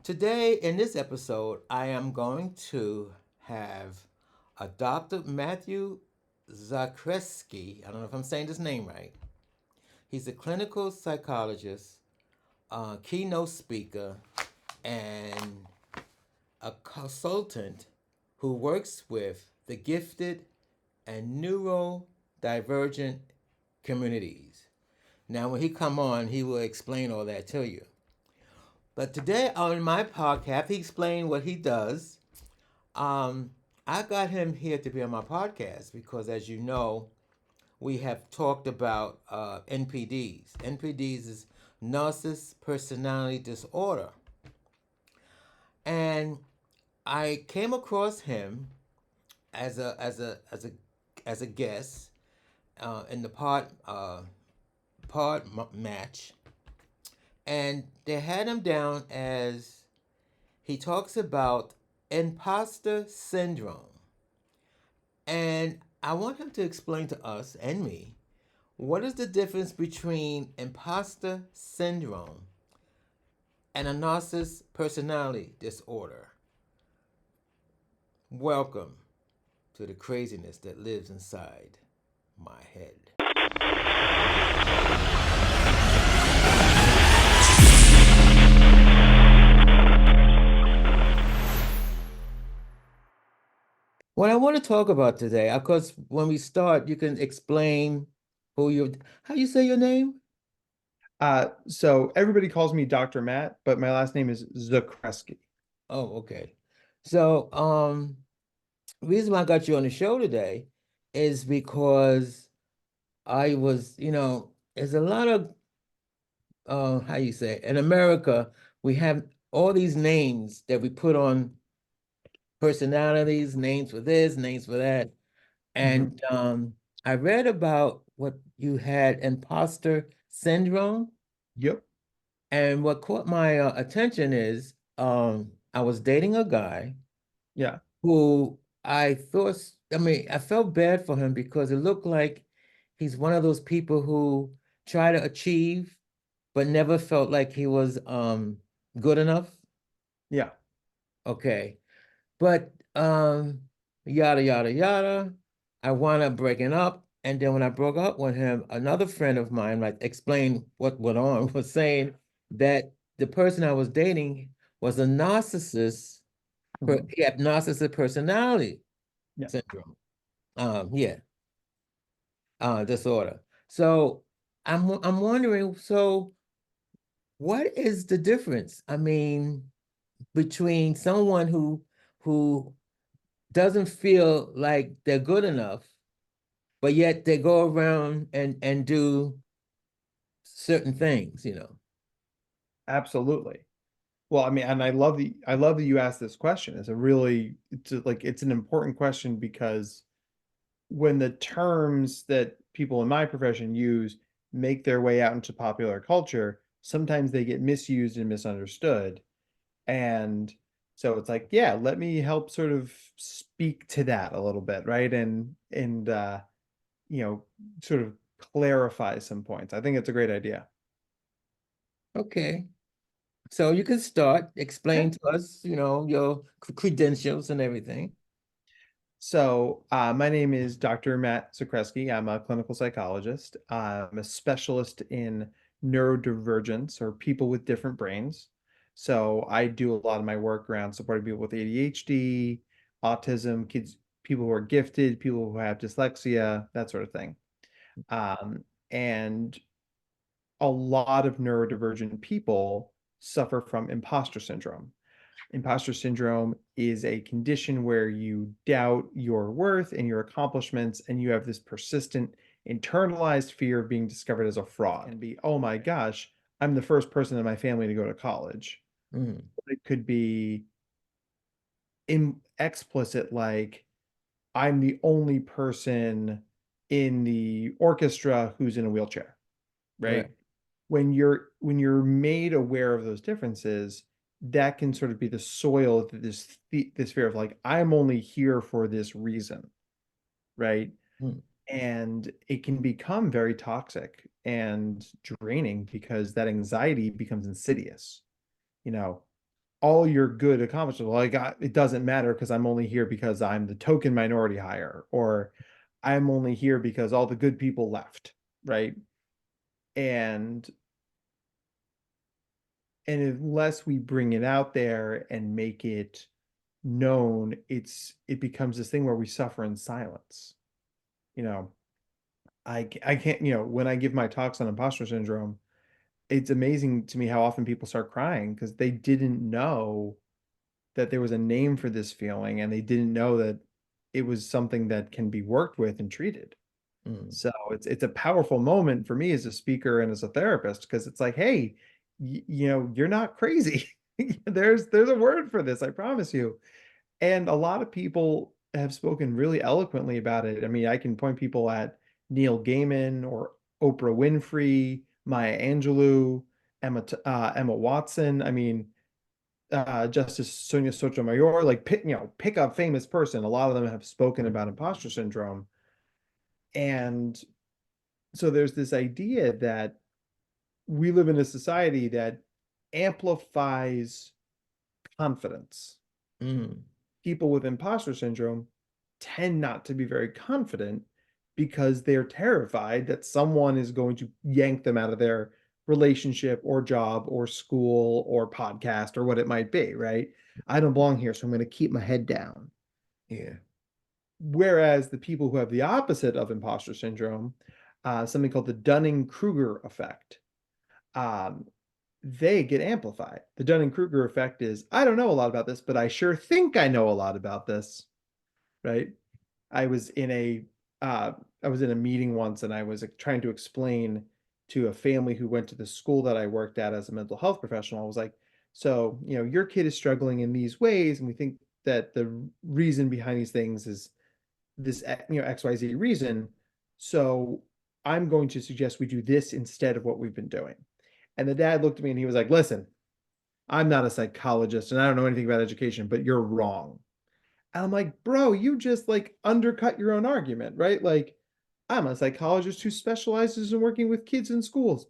Today, in this episode, I am going to have a Dr. Matthew Zakreski. I don't know if I'm saying his name right. He's a clinical psychologist, keynote speaker, and a consultant who works with the gifted and neurodivergent communities. Now, when he come on, he will explain all that to you. But today on my podcast, he explained what he does. Um, I got him here to be on my podcast because, as you know, we have talked about NPDs. NPDs is Narcissistic Personality Disorder, and I came across him as a guest in the match, and they had him down as he talks about imposter syndrome. And I want him to explain to us and me what is the difference between imposter syndrome and a narcissist personality disorder. Welcome to the craziness that lives inside my head. What I want to talk about today, of course, when we start, you can explain how you say your name? So everybody calls me Dr. Matt, but my last name is Zakreski. Oh, okay. So, reason why I got you on the show today is because I was, there's a lot of, how you say it? In America, we have all these names that we put on personalities, names for this, names for that. Mhm. And I read about what you had imposter syndrome. Yep. And what caught my attention is I was dating a guy Yeah. who I felt bad for him because it looked like he's one of those people who try to achieve but never felt like he was good enough. Yeah. Okay. But yada yada yada. I wound up breaking up. And then when I broke up with him, another friend of mine, like explained what went on, was saying that the person I was dating was a narcissist. Mhm. He had narcissistic personality Yeah. syndrome. Yeah, disorder. So I'm wondering, so what is the difference? I mean, between someone who doesn't feel like they're good enough, but yet they go around and do certain things. Absolutely. Well, I mean, and I love that you asked this question. It's an important question because when the terms that people in my profession use make their way out into popular culture, sometimes they get misused and misunderstood. And so it's like, yeah, let me help sort of speak to that a little bit, right? And you know, sort of clarify some points. I think it's a great idea. Okay. So you can start Okay. explain to us, your credentials and everything. So, my name is Dr. Matt Zakreski. I'm a clinical psychologist. I'm a specialist in neurodivergence or people with different brains. So, I do a lot of my work around supporting people with ADHD, autism, kids, people who are gifted, people who have dyslexia, that sort of thing. And a lot of neurodivergent people suffer from imposter syndrome. Imposter syndrome is a condition where you doubt your worth and your accomplishments, and you have this persistent internalized fear of being discovered as a fraud. And be, oh my gosh, I'm the first person in my family to go to college. Mhm. It could be explicit, like I'm the only person in the orchestra who's in a wheelchair, Right. right? When you're made aware of those differences, that can sort of be the soil that this fear of like I'm only here for this reason, right? Mm. And it can become very toxic and draining because that anxiety becomes insidious. You know, all your good accomplishments, like it doesn't matter because I'm only here because I'm the token minority hire, or I'm only here because all the good people left, right? And unless we bring it out there and make it known, it becomes this thing where we suffer in silence. You know, I can't, when I give my talks on imposter syndrome, it's amazing to me how often people start crying because they didn't know that there was a name for this feeling, and they didn't know that it was something that can be worked with and treated. Mm. So it's a powerful moment for me as a speaker and as a therapist, because it's like, hey, you're not crazy. There's a word for this, I promise you. And a lot of people have spoken really eloquently about it. I mean, I can point people at Neil Gaiman or Oprah Winfrey, Maya Angelou, Emma Watson. I mean, Justice Sonia Sotomayor. Like, pick a famous person. A lot of them have spoken about imposter syndrome. And so there's this idea that we live in a society that amplifies confidence. Mm. People with imposter syndrome tend not to be very confident because they're terrified that someone is going to yank them out of their relationship or job or school or podcast or what it might be, right? I don't belong here, so I'm going to keep my head down. Yeah. Whereas the people who have the opposite of imposter syndrome, something called the Dunning-Kruger effect, um, they get amplified. The Dunning-Kruger effect is, I don't know a lot about this, but I sure think I know a lot about this, right? I was in a uh, I was in a meeting once, and I was trying to explain to a family who went to the school that I worked at as a mental health professional. I was like, so, your kid is struggling in these ways, and we think that the reason behind these things is this, XYZ reason. So I'm going to suggest we do this instead of what we've been doing. And the dad looked at me and he was like, listen, I'm not a psychologist and I don't know anything about education, but you're wrong. And I'm like, bro, you just like undercut your own argument, right? Like, I'm a psychologist who specializes in working with kids in schools.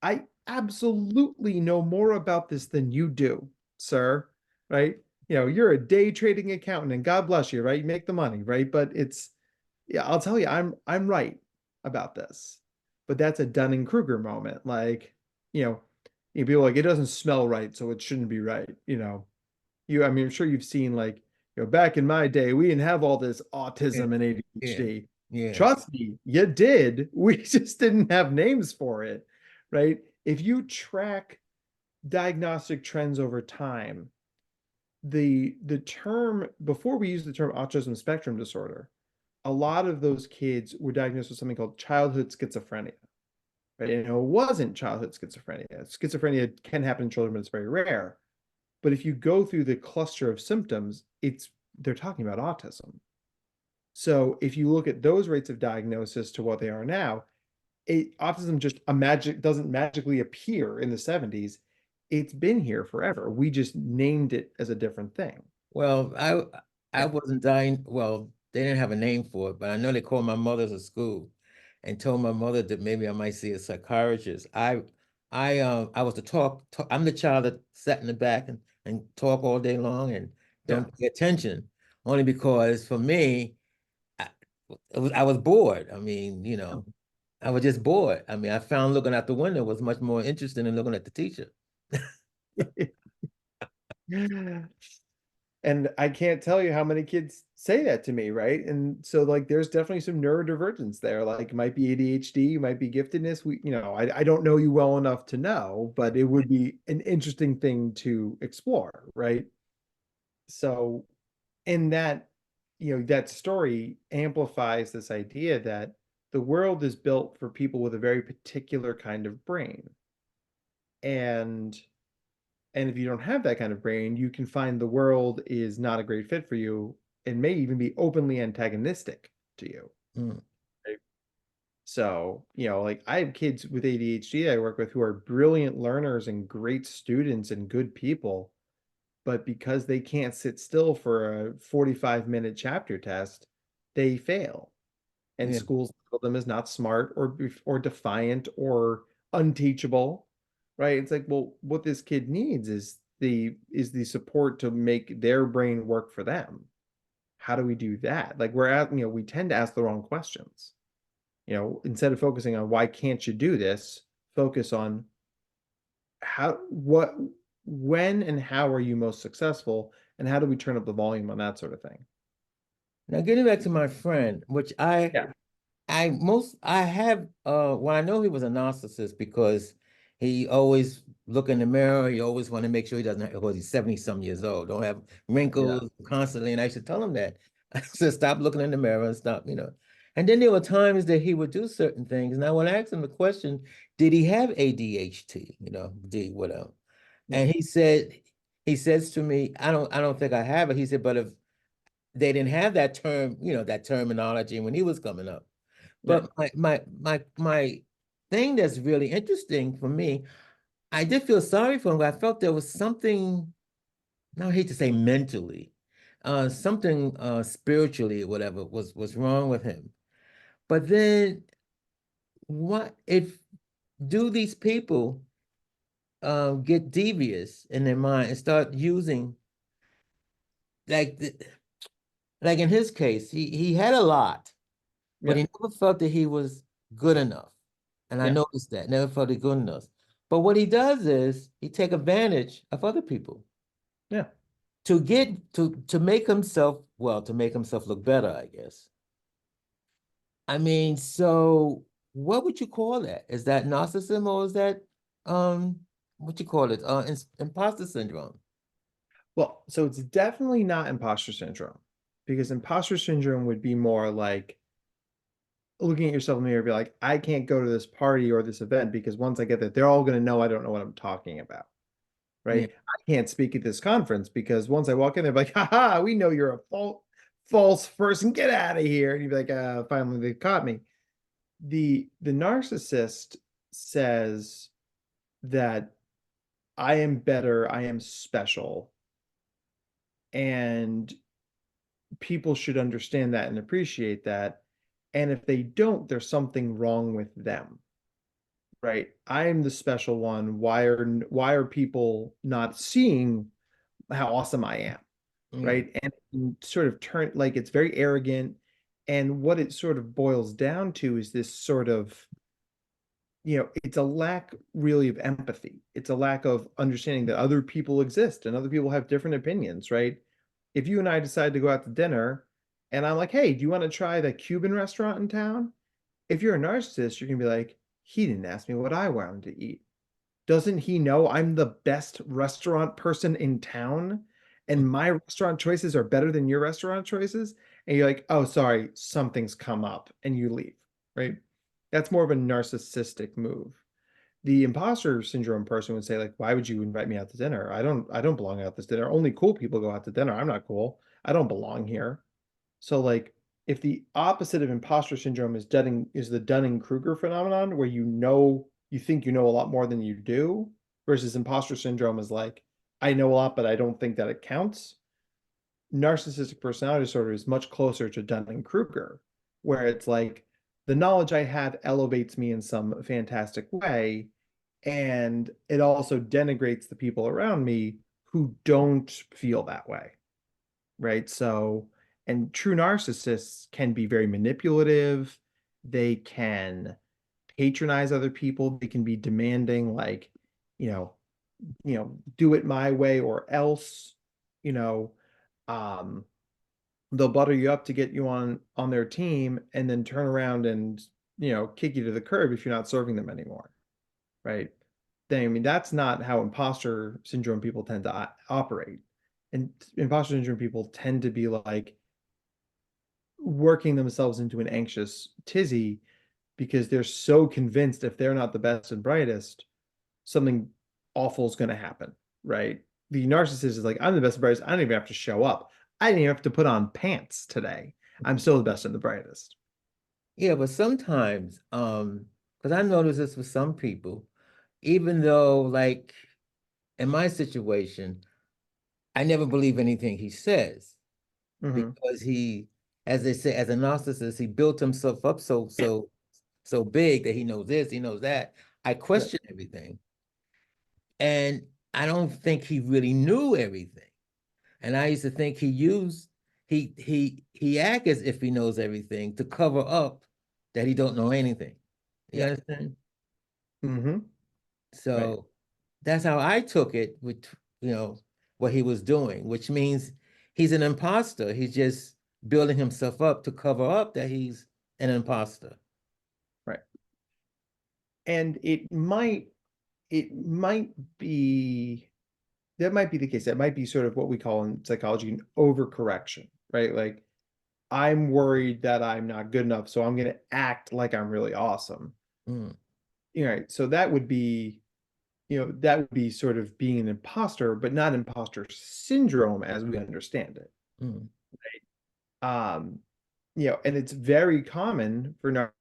I absolutely know more about this than you do, sir, right? You're a day trading accountant and God bless you, right? You make the money, right? But yeah, I'll tell you, I'm right about this. But that's a Dunning-Kruger moment. Like, you know, people are like, it doesn't smell right, so it shouldn't be right. I mean, I'm sure you've seen, like, back in my day, we didn't have all this Yeah. autism and Yeah. ADHD. Yeah. Trust me, you did. We just didn't have names for it, right? If you track diagnostic trends over time, the term, before we use the term autism spectrum disorder, a lot of those kids were diagnosed with something called childhood schizophrenia, right? And it wasn't childhood schizophrenia. Schizophrenia can happen in children, but it's very rare. But if you go through the cluster of symptoms, they're talking about autism. So if you look at those rates of diagnosis to what they are now, autism just doesn't magically appear in the 70s. It's been here forever. We just named it as a different thing. Well, I wasn't dying. Well, they didn't have a name for it, but I know they called my mother at school and told my mother that maybe I might see a psychologist. I was the I'm the child that sat in the back and talk all day long and Yeah. don't pay attention. Only because for me, I, I was bored. I mean, I was just bored. I mean, I found looking out the window was much more interesting than looking at the teacher. And I can't tell you how many kids say that to me, right? And so, like, there's definitely some neurodivergence there. Like, it might be ADHD, it might be giftedness. I don't know you well enough to know, but it would be an interesting thing to explore, right? So, in that, that story amplifies this idea that the world is built for people with a very particular kind of brain. And if you don't have that kind of brain, you can find the world is not a great fit for you and may even be openly antagonistic to you. Mm. Right? So, like, I have kids with ADHD I work with who are brilliant learners and great students and good people, but because they can't sit still for a 45-minute chapter test, they fail. And Yeah. schools label them as not smart or defiant or unteachable, right? It's like, well, what this kid needs is the support to make their brain work for them. How do we do that? Like we tend to ask the wrong questions. Instead of focusing on why can't you do this, focus on when and how are you most successful, and how do we turn up the volume on that sort of thing. Now, getting back to my friend, which Yeah. I have well, I know he was a narcissist because he always look in the mirror, he always want to make sure he doesn't have, because he's 70 some years old, don't have Yeah. wrinkles constantly. And I should tell him that. I said, stop looking in the mirror and stop. And then there were times that he would do certain things. And I would ask him the question, did he have ADHD? D whatever. Yeah. And he says to me, I don't think I have it. He said, but if they didn't have that term, that terminology when he was coming up. Yeah. But my thing that's really interesting for me, I did feel sorry for him. I felt there was something, now I hate to say mentally, something spiritually or whatever was wrong with him. But then what if do these people get devious in their mind and start using like like in his case, he had a lot, but Yeah. he never felt that he was good enough. And I Yeah. noticed that, never felt it good enough. But what he does is he take advantage of other people Yeah. to make himself, well, to make himself look better, I guess. I mean, so what would you call that? Is that narcissism or is that what you call it? Imposter syndrome. Well, so it's definitely not imposter syndrome, because imposter syndrome would be more like looking at yourself in the mirror and be like, I can't go to this party or this event because once I get there, they're all going to know I don't know what I'm talking about. Yeah. Right. I can't speak at this conference because once I walk in, they're like, haha, we know you're a false person. Get out of here. And you'd be like, finally, they caught me. The narcissist says that I am better, I am special, and people should understand that and appreciate that. And if they don't, there's something wrong with them. Right? I am the special one. Why are people not seeing how awesome I am? Yeah. Right? And sort of turn, like, it's very arrogant. And what it sort of boils down to is this sort of, it's a lack really of empathy. It's a lack of understanding that other people exist and other people have different opinions, right? If you and I decide to go out to dinner and I'm like, hey, do you want to try the Cuban restaurant in town? If you're a narcissist, you're gonna be like, he didn't ask me what I wanted to eat. Doesn't he know I'm the best restaurant person in town and my restaurant choices are better than your restaurant choices? And you're like, oh, sorry, something's come up, and you leave, right? That's more of a narcissistic move. The imposter syndrome person would say, like, why would you invite me out to dinner? I don't belong out this dinner. Only cool people go out to dinner. I'm not cool. I don't belong here. So, like, if the opposite of imposter syndrome is the Dunning-Kruger phenomenon, where you think you know a lot more than you do, versus imposter syndrome is like, I know a lot, but I don't think that it counts. Narcissistic personality disorder is much closer to Dunning-Kruger, where it's like the knowledge I have elevates me in some fantastic way, and it also denigrates the people around me who don't feel that way, right? So, and true narcissists can be very manipulative. They can patronize other people. They can be demanding, like, you know, do it my way or else. You know, um, they'll butter you up to get you on their team, and then turn around and kick you to the curb if you're not serving them anymore, right? Then, I mean, that's not how imposter syndrome people tend to operate. And imposter syndrome people tend to be like working themselves into an anxious tizzy because they're so convinced if they're not the best and brightest, something awful is going to happen, right? The narcissist is like, I'm the best and brightest. I don't even have to show up. I didn't even have to put on pants today. I'm still the best and the brightest. Yeah, but sometimes, because I notice this with some people, even though like in my situation, I never believe anything he says Mm-hmm. because as they say, as a narcissist, he built himself up so big that he knows this, he knows that. I Yeah. question everything. And I don't think he really knew everything. And I used to think he act as if he knows everything to cover up that he don't know anything. You Yeah. understand? Mm-hmm. Right. So that's how I took it with you know what he was doing, which means he's an imposter. He's just building himself up to cover up that he's an imposter. Right. And it might be that might be the case. That might be sort of what we call in psychology an overcorrection, right? Like I'm worried that I'm not good enough, so I'm going to act like I'm really awesome. Mm, Right. So that would be sort of being an imposter, but not imposter syndrome as we understand it. mm, Um, and it's very common for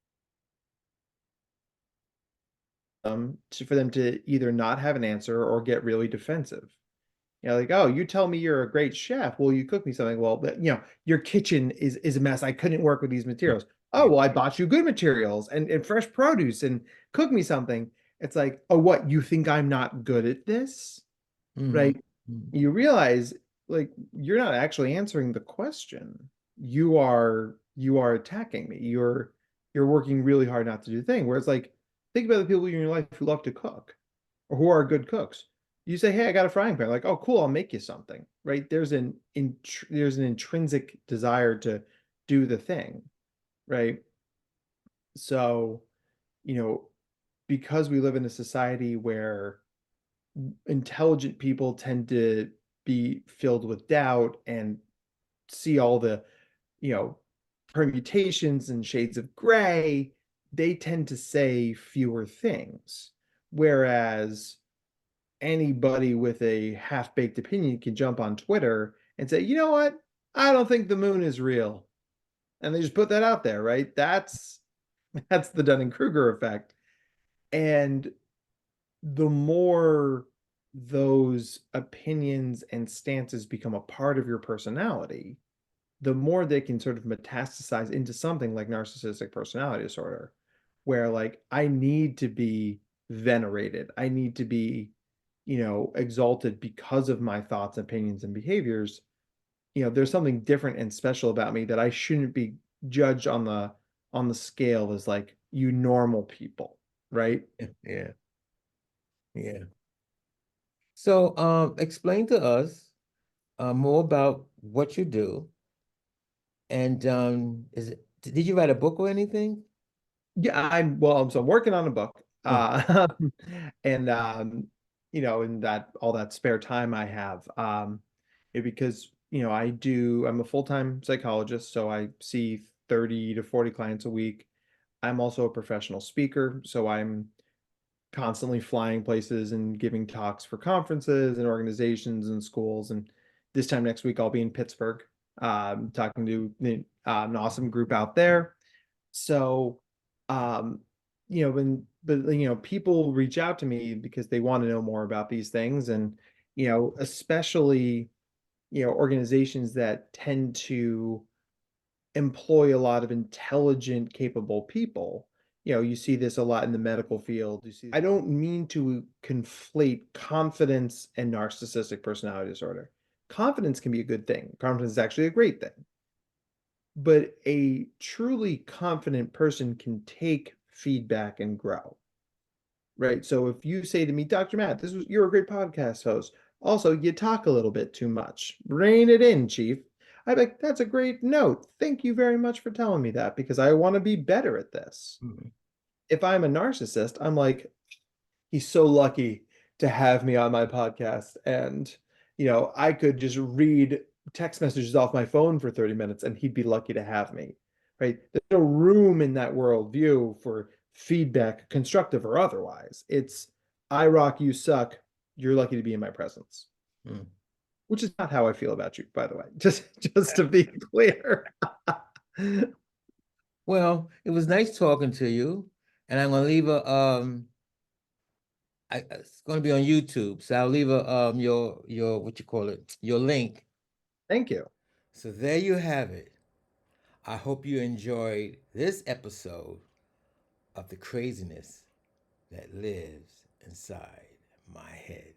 for them to either not have an answer or get really defensive. Like, oh, you tell me you're a great chef. Well, you cook me something. Well, but your kitchen is a mess. I couldn't work with these materials. Oh, yeah. well, I bought you good materials and fresh produce and cook me something. It's like, oh, what? You think I'm not good at this? Mm, Right? mm, You realize like you're not actually answering the question. You are attacking me. You're working really hard not to do the thing. Where it's like, think about the people in your life who love to cook or who are good cooks. You say, "Hey, I got a frying pan." Like, "Oh, cool, I'll make you something." Right? There's an intrinsic desire to do the thing, right? So, you know, because we live in a society where intelligent people tend to be filled with doubt and see all the, you know, permutations and shades of gray, they tend to say fewer things. Whereas anybody with a half-baked opinion can jump on Twitter and say, "You know what? I don't think the moon is real." And they just put that out there, right? That's the Dunning-Kruger effect. And the more those opinions and stances become a part of your personality, the more they can sort of metastasize into something like narcissistic personality disorder, where like I need to be venerated. I need to be, exalted because of my thoughts, opinions, and behaviors. There's something different and special about me that I shouldn't be judged on the scale as like you normal people, right? yeah, yeah. So, explain to us more about what you do, and did you write a book or anything? Yeah, I'm working on a book. Oh, And in that all that spare time I have, because I'm a full-time psychologist, so I see 30 to 40 clients a week. I'm also a professional speaker, so I'm constantly flying places and giving talks for conferences and organizations and schools. And this time next week I'll be in Pittsburgh, talking to an awesome group out there. So, um, people reach out to me because they want to know more about these things, and especially organizations that tend to employ a lot of intelligent, capable people. You see this a lot in the medical field. I don't mean to conflate confidence and narcissistic personality disorder. Confidence can be a good thing. Confidence is actually a great thing. But a truly confident person can take feedback and grow, right? So if you say to me, Dr. Matt, you're a great podcast host. Also, you talk a little bit too much. Rein it in, Chief. I'd be like, that's a great note. Thank you very much for telling me that because I want to be better at this. mm, If I'm a narcissist, I'm like, he's so lucky to have me on my podcast. And, I could just read text messages off my phone for 30 minutes and he'd be lucky to have me, right? There's no room in that worldview for feedback, constructive or otherwise. It's, I rock, you suck. You're lucky to be in my presence, mm. which is not how I feel about you, by the way, just to be clear. Well, it was nice talking to you, and I'm gonna leave a it's gonna be on YouTube, so I'll leave a your what you call it, your link. Thank you. So there you have it. I hope you enjoyed this episode of the craziness that lives inside my head.